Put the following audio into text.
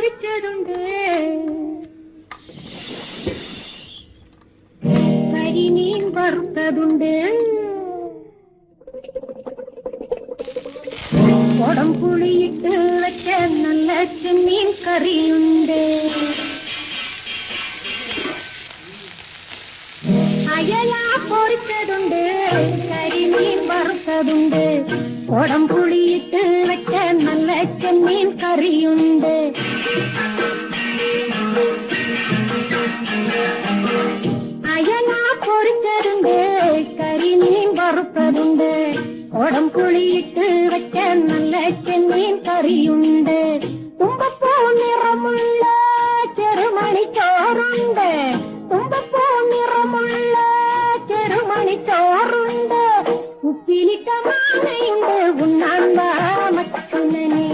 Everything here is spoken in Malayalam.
പൊരിച്ചതുണ്ട്, കരിമീൻ വറുത്തതുണ്ട്, കുടംപുളിയിട്ട് വെച്ച നല്ല ചെമ്മീൻ കറിയുണ്ട്, അയല പൊരിച്ചതുണ്ട്, കരിമീൻ വറുത്തതുണ്ട്, കുടംപുളിയിട്ട് വെച്ച നല്ല ചെമ്മീൻ കറിയുണ്ട്, അയല പൊരിച്ചതുണ്ട്, കരിമീൻ വറുത്തതുണ്ട്, കുടംപുളിയിട്ട് വെച്ച നല്ല ചെമ്മീൻ കറിയുണ്ട്.